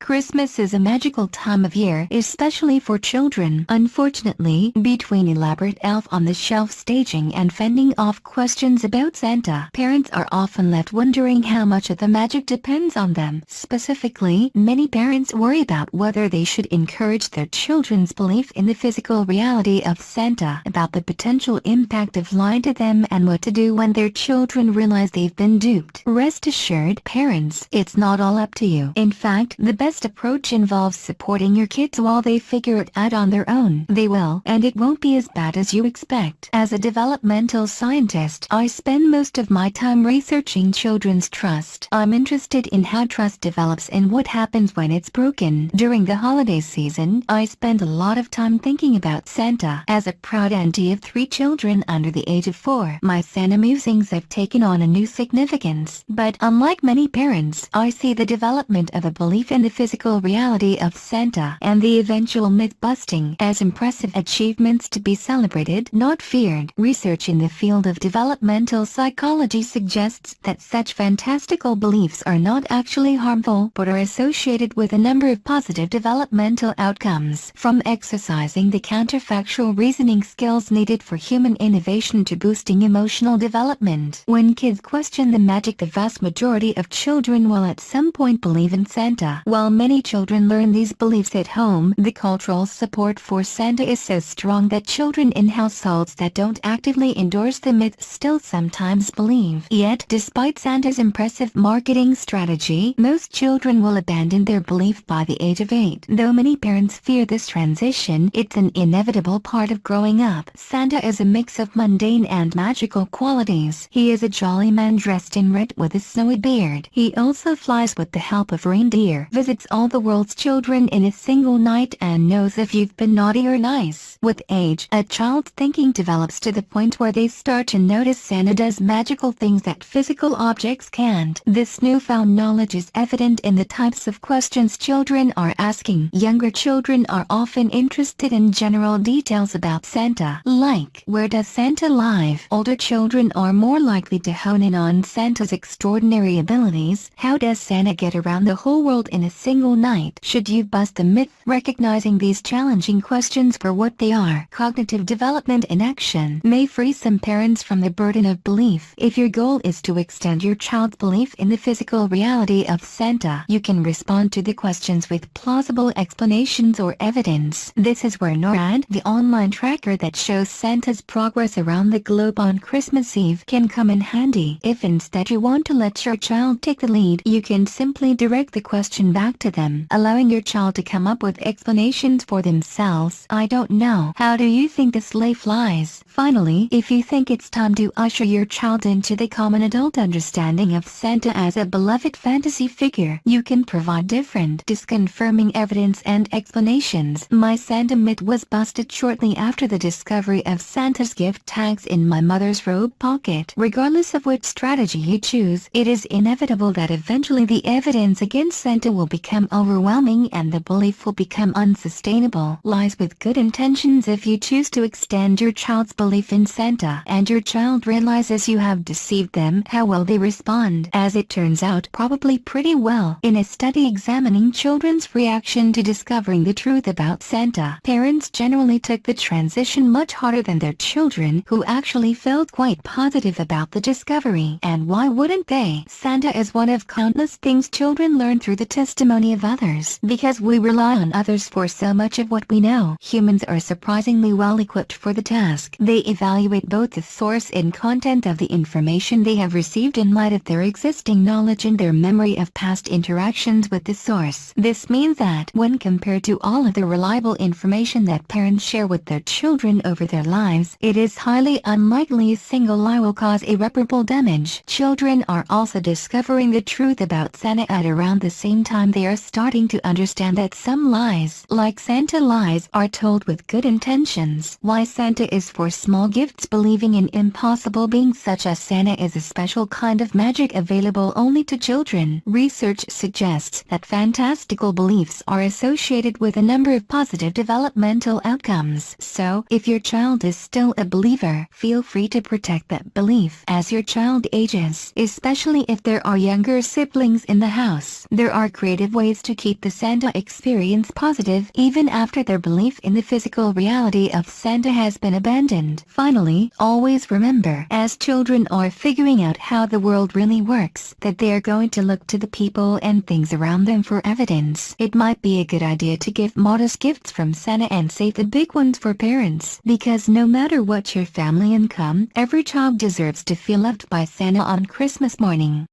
Christmas is a magical time of year, especially for children. Unfortunately, between elaborate elf-on-the-shelf staging and fending off questions about Santa, parents are often left wondering how much of the magic depends on them. Specifically, many parents worry about whether they should encourage their children's belief in the physical reality of Santa, about the potential impact of lying to them, and what to do when their children realize they've been duped. Rest assured, parents, it's not all up to you. In fact, the best approach involves supporting your kids while they figure it out on their own. They will, and it won't be as bad as you expect. As a developmental scientist, I spend most of my time researching children's trust. I'm interested in how trust develops and what happens when it's broken. During the holiday season, I spend a lot of time thinking about Santa. As a proud auntie of 3 children under the age of 4, my Santa musings have taken on a new significance. But unlike many parents, I see the development of a belief in the physical reality of Santa and the eventual myth-busting as impressive achievements to be celebrated, not feared. Research in the field of developmental psychology suggests that such fantastical beliefs are not actually harmful but are associated with a number of positive developmental outcomes, from exercising the counterfactual reasoning skills needed for human innovation to boosting emotional development. When kids question the magic, the vast majority of children will at some point believe in Santa. While many children learn these beliefs at home, the cultural support for Santa is so strong that children in households that don't actively endorse the myth still sometimes believe. Yet, despite Santa's impressive marketing strategy, most children will abandon their belief by the age of 8. Though many parents fear this transition, it's an inevitable part of growing up. Santa is a mix of mundane and magical qualities. He is a jolly man dressed in red with a snowy beard. He also flies with the help of reindeer, visits all the world's children in a single night, and knows if you've been naughty or nice. With age, a child's thinking develops to the point where they start to notice Santa does magical things that physical objects can't. This newfound knowledge is evident in the types of questions children are asking. Younger children are often interested in general details about Santa, like, where does Santa live? Older children are more likely to hone in on Santa's extraordinary abilities. How does Santa get around the whole world in a single night? Should you bust the myth? Recognizing these challenging questions for what they are, cognitive development in action, may free some parents from the burden of belief. If your goal is to extend your child's belief in the physical reality of Santa, you can respond to the questions with plausible explanations or evidence. This is where NORAD, the online tracker that shows Santa's progress around the globe on Christmas Eve, can come in handy. If instead you want to let your child take the lead, you can simply direct the question back to them, allowing your child to come up with explanations for themselves. I don't know. How do you think the sleigh flies? Finally, if you think it's time to usher your child into the common adult understanding of Santa as a beloved fantasy figure, you can provide different, disconfirming evidence and explanations. My Santa myth was busted shortly after the discovery of Santa's gift tags in my mother's robe pocket. Regardless of which strategy you choose, it is inevitable that eventually the evidence against Santa will become overwhelming and the belief will become unsustainable. Lies with good intentions. If you choose to extend your child's belief in Santa and your child realizes you have deceived them, how will they respond? As it turns out, probably pretty well. In a study examining children's reaction to discovering the truth about Santa, parents generally took the transition much harder than their children, who actually felt quite positive about the discovery. And why wouldn't they? Santa is one of countless things children learn through the testimony of others. Because we rely on others for so much of what we know, humans are surprisingly well equipped for the task. They evaluate both the source and content of the information they have received in light of their existing knowledge and their memory of past interactions with the source. This means that, when compared to all of the reliable information that parents share with their children over their lives, it is highly unlikely a single lie will cause irreparable damage. Children are also discovering the truth about Santa at around the same time they are starting to understand that some lies, like Santa lies, are told with good intentions. Why Santa is for small gifts. Believing in impossible beings such as Santa is a special kind of magic available only to children. Research suggests that fantastical beliefs are associated with a number of positive developmental outcomes. So, if your child is still a believer, feel free to protect that belief as your child ages, especially if there are younger siblings in the house. There are creative ways to keep the Santa experience positive even after their belief in the physical reality of Santa has been abandoned. Finally, always remember, as children are figuring out how the world really works, that they are going to look to the people and things around them for evidence. It might be a good idea to give modest gifts from Santa and save the big ones for parents, because no matter what your family income, every child deserves to feel loved by Santa on Christmas morning.